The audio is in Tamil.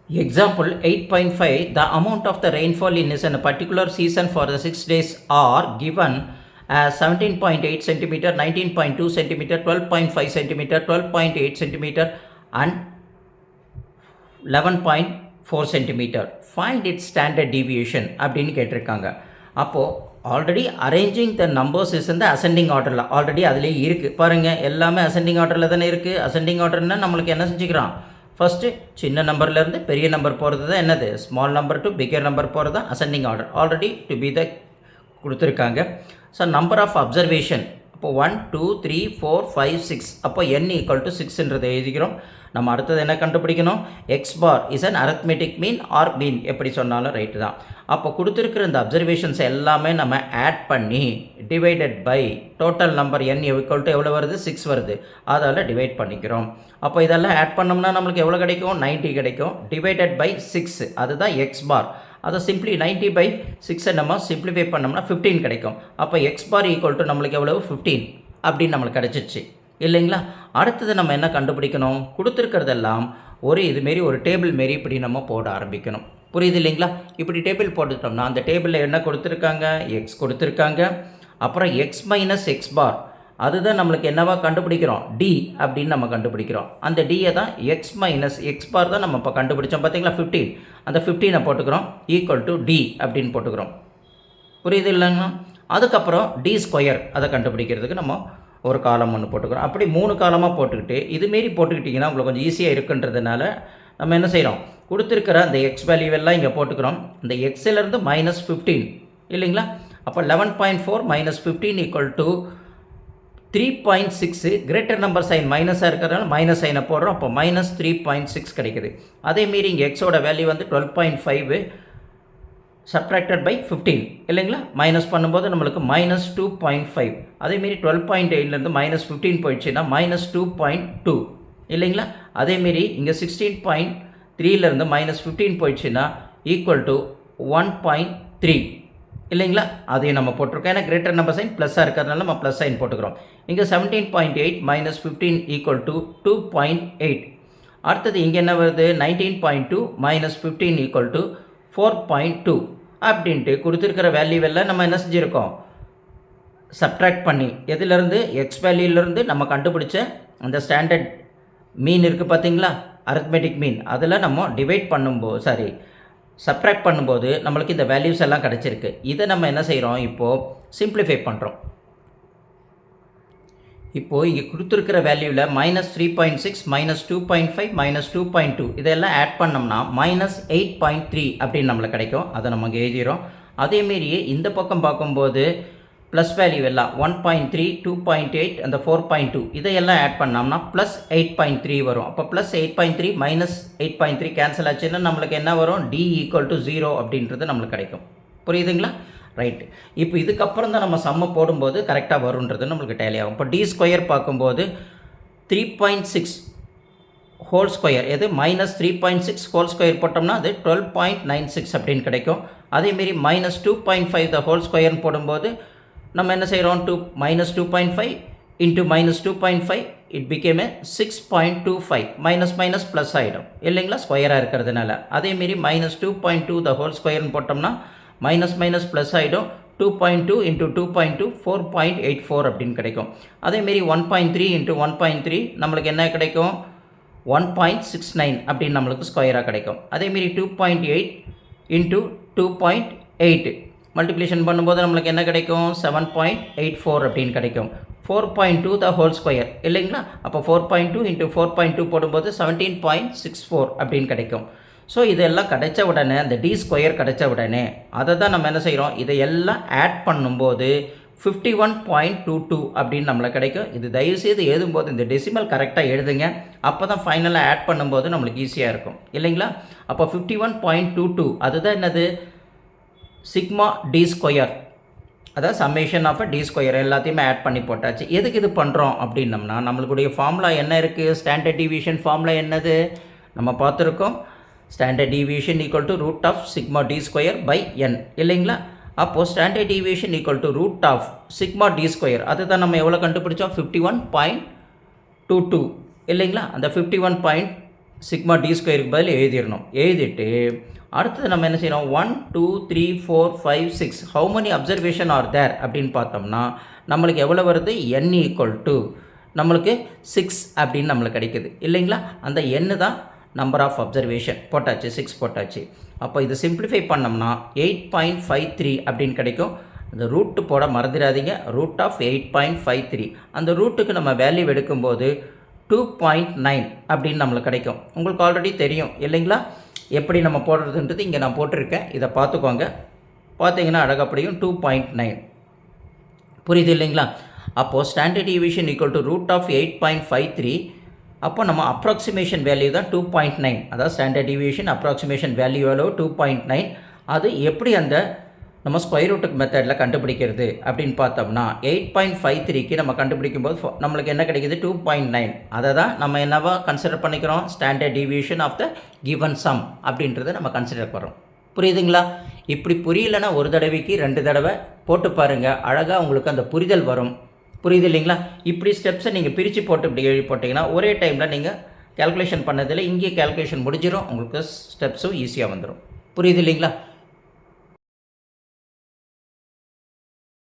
Example 8.5, the amount of the rainfall in a particular season for the 6 days are given as 17.8 centimeter, 19.2 centimeter, 12.5 centimeter, 12.8 centimeter and 11.4 centimeter. Find its standard deviation அப்படின்னு கேட்டிருக்காங்க. அப்போது already arranging the numbers is இந்த அசெண்டிங் ஆர்டரில் ஆல்ரெடி அதுலேயே இருக்குது பாருங்கள், எல்லாமே அசெண்டிங் ஆர்டரில் தானே இருக்குது. அசெண்டிங் ஆர்டர்னால் நம்மளுக்கு என்ன செஞ்சுக்கிறோம், ஃபஸ்ட்டு சின்ன நம்பர்லேருந்து பெரிய நம்பர் போகிறது தான் என்னது, small number to bigger number போகிறது தான் ascending order. Already to be the கொடுத்துருக்காங்க. ஸோ நம்பர் ஆஃப் அப்சர்வேஷன் அப்போ 1 2 3 4 5 6 அப்போ n ஈக்குவல் டு 6ன்றதை எழுதிக்கிறோம். நம்ம அடுத்தது என்ன கண்டுபிடிக்கணும், x bar is an arithmetic mean or mean, எப்படி சொன்னாலும் ரைட்டு தான். அப்போ கொடுத்துருக்கிற இந்த அப்சர்வேஷன்ஸ் எல்லாமே நம்ம ஆட் பண்ணி divided by total number n equal to எவ்வளோ வருது, 6 வருது, அதால் டிவைட் பண்ணிக்கிறோம். அப்போ இதெல்லாம் ஆட் பண்ணோம்னா நம்மளுக்கு எவ்வளோ கிடைக்கும், 90 கிடைக்கும். டிவைடட் பை 6 அதுதான் எக்ஸ் பார். அதை சிம்பிளி 90 பை 6 நம்ம சிம்பிளிஃபை பண்ணோம்னா 15 கிடைக்கும். அப்போ எக்ஸ் பார் ஈக்குவல் டு நம்மளுக்கு எவ்வளவு 15 அப்படின்னு நம்மளுக்கு கிடச்சிச்சு இல்லைங்களா. அடுத்தது நம்ம என்ன கண்டுபிடிக்கணும், கொடுத்துருக்கிறதெல்லாம் ஒரு இதுமாரி ஒரு டேபிள் மாரி இப்படி நம்ம போட ஆரம்பிக்கணும். புரியுது இல்லைங்களா. இப்படி டேபிள் போட்டுட்டோம்னா அந்த டேபிளில் என்ன கொடுத்துருக்காங்க, எக்ஸ் கொடுத்துருக்காங்க, அப்புறம் எக்ஸ் மைனஸ் எக்ஸ் பார் அதுதான் நம்மளுக்கு என்னவா கண்டுபிடிக்கிறோம், டி அப்படின்னு நம்ம கண்டுபிடிக்கிறோம். அந்த டியை தான் எக்ஸ் மைனஸ் எக்ஸ் பார் தான் நம்ம இப்போ கண்டுபிடிச்சோம் பார்த்தீங்களா 15. அந்த 15 போட்டுக்கிறோம் ஈக்குவல் டு டி அப்படின்னு போட்டுக்கிறோம். புரியுது இல்லைங்களா. அதுக்கப்புறம் டி ஸ்கொயர் அதை கண்டுபிடிக்கிறதுக்கு நம்ம ஒரு காலம் ஒன்று போட்டுக்கிறோம். அப்படி 3 காலமாக போட்டுக்கிட்டு இதுமாரி போட்டுக்கிட்டிங்கன்னா உங்களுக்கு கொஞ்சம் ஈஸியாக இருக்குன்றதுனால நம்ம என்ன செய்கிறோம், கொடுத்துருக்கிற அந்த எக்ஸ் வேல்யூவெல்லாம் இங்கே போட்டுக்கிறோம். இந்த எக்ஸிலேருந்து -15 இல்லைங்களா. அப்போ 11.4 - 15 equal to 3.6. Greater number sign மைனஸாக இருக்கிறதுனால மைனஸ் சைனை போடுறோம். அப்போ -3.6 கிடைக்குது. அதேமாரி இங்கே எக்ஸோட வேல்யூ வந்து 12.5 சப்ட்ராக்டட் பை 15 இல்லைங்களா. மைனஸ் பண்ணும்போது நம்மளுக்கு -2.5. அதேமாரி 12.8லேருந்து -15 போயிடுச்சுன்னா -2.2 இல்லைங்களா. அதேமாரி இங்கே 16.3லேருந்து -15 போயிடுச்சுன்னா ஈக்குவல் டு 1.3 இல்லைங்களா. அதையும் நம்ம போட்டிருக்கோம். ஏன்னா கிரேட்டர் நம்பர் சைன் ப்ளஸ்ஸாக இருக்கிறதுனால நம்ம ப்ளஸ் சைன் போட்டுக்கிறோம். இங்கே 17.8 - 15 ஈக்குவல் டு 2.8. அடுத்தது இங்கே என்ன வருது, 19.2 - 15 ஈக்குவல் டு 4.2 அப்படின்ட்டு கொடுத்துருக்கிற வேல்யூவெல்லாம் நம்ம என்ன செஞ்சுருக்கோம், சப்ட்ராக்ட் பண்ணி எதுலேருந்து எக்ஸ் வேல்யூலேருந்து நம்ம கண்டுபிடிச்ச அந்த ஸ்டாண்டர்ட் மீன் இருக்குது பார்த்தீங்களா, அரித்மெட்டிக் மீன், அதில் நம்ம டிவைட் பண்ணும்போது சப்ட்ராக்ட் பண்ணும்போது நம்மளுக்கு இந்த வேல்யூஸ் எல்லாம் கிடச்சிருக்கு. இதை நம்ம என்ன செய்கிறோம், இப்போது சிம்பிளிஃபை பண்ணுறோம். இப்போது இங்கே கொடுத்துருக்கிற வேல்யூவில் -3.6 -2.5 -2.2 இதெல்லாம் ஆட் பண்ணோம்னா -8.3 அப்படின்னு நம்மளுக்கு கிடைக்கும். அதை நம்ம இங்கே எழுதிகிறோம். அதேமாரியே இந்த பக்கம் பார்க்கும்போது ப்ளஸ் வேல்யூ எல்லாம் 1.3 2.8 அந்த 4.2 இதையெல்லாம் ஆட் பண்ணோம்னா +8.3 வரும். அப்போ +8.3 -8.3 கேன்சல் ஆச்சுன்னா நம்மளுக்கு என்ன வரும், D ஈக்குவல் டு 0 அப்படின்றது நம்மளுக்கு கிடைக்கும். புரியுதுங்களா. ரைட்டு. இப்போ இதுக்கப்புறம் தான் நம்ம சம்ம போடும்போது கரெக்டாக வருன்றது நம்மளுக்கு டேலி ஆகும். இப்போ டி ஸ்கொயர் பார்க்கும்போது 3.6 ஹோல் ஸ்கொயர் எது -3.6 ஹோல் ஸ்கொயர் போட்டோம்னா அது 12.96 அப்படின்னு கிடைக்கும். அதேமாரி -2.5 த ஹோல் ஸ்கொயர்னு போடும்போது நம்ம என்ன செய்கிறோம், -2.5 into -2.5 it became 6.25 minus plus ஆகிடும் இல்லைங்களா, ஸ்கொயராக இருக்கிறதுனால. அதேமாரி -2.2 த ஹோல் ஸ்கொயர்னு போட்டோம்னா மைனஸ் ப்ளஸ் ஆகிடும். 2.2 இன்ட்டு 2.2 4.84 அப்படின்னு கிடைக்கும். அதேமாரி 1.3 இன்ட்டு 1.3 நம்மளுக்கு என்ன கிடைக்கும், 1.69 அப்படின்னு நம்மளுக்கு ஸ்கொயராக கிடைக்கும். அதேமாரி 2.8 இன்ட்டு 2.8 மல்டிப்ளிகேஷன் பண்ணும்போது நம்மளுக்கு என்ன கிடைக்கும், 7.84 அப்படின்னு கிடைக்கும். 4.2 த ஹோல் ஸ்கொயர் இல்லைங்களா. அப்போ 4.2 இன்ட்டு 4.2 போடும்போது 17.64 அப்படின்னு கிடைக்கும். ஸோ இதெல்லாம் கிடைச்ச உடனே அந்த டி ஸ்கொயர் கிடைச்ச உடனே அதை தான் நம்ம என்ன செய்கிறோம், இதையெல்லாம் ஆட் பண்ணும்போது 51.22 அப்படின்னு நம்மளுக்கு கிடைக்கும். இது தயவுசெய்து எழுதும்போது இந்த டெசிமல் கரெக்டாக எழுதுங்க. அப்போ தான் ஃபைனலாக ஆட் பண்ணும்போது நம்மளுக்கு ஈஸியாக இருக்கும் இல்லைங்களா. அப்போ 51.22 அதுதான் என்னது, சிக்மா டி ஸ்கொயர், அதாவது சம்மேஷன் ஆஃப் டி ஸ்கொயர் எல்லாத்தையுமே ஆட் பண்ணி போட்டாச்சு. எதுக்கு இது பண்ணுறோம் அப்படின்னம்னா நம்மளுடைய ஃபார்முலா என்ன இருக்குது, ஸ்டாண்டர்ட் டிவியேஷன் ஃபார்முலா என்னது நம்ம பார்த்துருக்கோம். Standard deviation equal to root of sigma D square by N இல்லைங்களா. அப்போது standard deviation equal to root of sigma D square அதுதான் நம்ம எவ்வளோ கண்டுபிடிச்சோம், 51.22 இல்லைங்களா. அந்த 51. சிக்மா டி ஸ்கொயருக்கு பதில் எழுதிடணும். எழுதிட்டு அடுத்தது நம்ம என்ன செய்யணும், 1 2 3 4 5 6 how many observation are there அப்படின்னு பார்த்தோம்னா நம்மளுக்கு எவ்வளோ வருது, n ஈக்குவல் டு நம்மளுக்கு 6 அப்படின்னு நம்மளுக்கு கிடைக்குது இல்லைங்களா. அந்த n தான் நம்பர் ஆஃப் அப்சர்வேஷன் போட்டாச்சு, 6 போட்டாச்சு. அப்போ இது சிம்பிளிஃபை பண்ணோம்னா 8.53 அப்படின்னு கிடைக்கும். அந்த ரூட்டு போட மறந்துடாதீங்க, ரூட் ஆஃப் 8.53. அந்த ரூட்டுக்கு நம்ம வேல்யூ எடுக்கும்போது 2.9 அப்படின்னு நம்மளுக்கு கிடைக்கும். உங்களுக்கு ஆல்ரெடி தெரியும் இல்லைங்களா எப்படி நம்ம போடுறதுன்றது. இங்கே நான் போட்டிருக்கேன், இதை பார்த்துக்கோங்க. பார்த்தீங்கன்னா அழகப்படியும் 2.9 புரியுது இல்லைங்களா. அப்போது standard deviation equal to root of 8.53. அப்போ நம்ம அப்ராக்சிமேஷன் வேல்யூ தான் 2.9. அதாவது ஸ்டாண்டர்ட் டிவியேஷன் அப்ராக்சிமேஷன் வேல்யூ எவ்வளோ 2.9. அது எப்படி அந்த நம்ம ஸ்கொயர் ரூட்டுக்கு மெத்தடில் கண்டுபிடிக்கிறது அப்படின்னு பார்த்தோம்னா 8.53க்கு நம்ம கண்டுபிடிக்கும் போது நம்மளுக்கு என்ன கிடைக்கிது, 2.9. அதை தான் நம்ம என்னவா கன்சிடர் பண்ணிக்கிறோம், standard deviation of the given sum அப்படின்றத நம்ம கன்சிடர் பண்ணுறோம். புரியுதுங்களா. இப்படி புரியலைன்னா ஒரு தடவைக்கு 2 தடவை போட்டு பாருங்கள், அழகாக உங்களுக்கு அந்த புரிதல் வரும். புரியுது இல்லைங்களா. இப்படி ஸ்டெப்ஸை நீங்கள் பிரித்து போட்டு இப்படி எழுதி போட்டிங்கன்னா ஒரே டைமில் நீங்கள் கேல்குலேஷன் பண்ணதில் இங்கே கேல்குலேஷன் முடிஞ்சிடும், உங்களுக்கு ஸ்டெப்ஸும் ஈஸியாக வந்துடும். புரியுது இல்லைங்களா.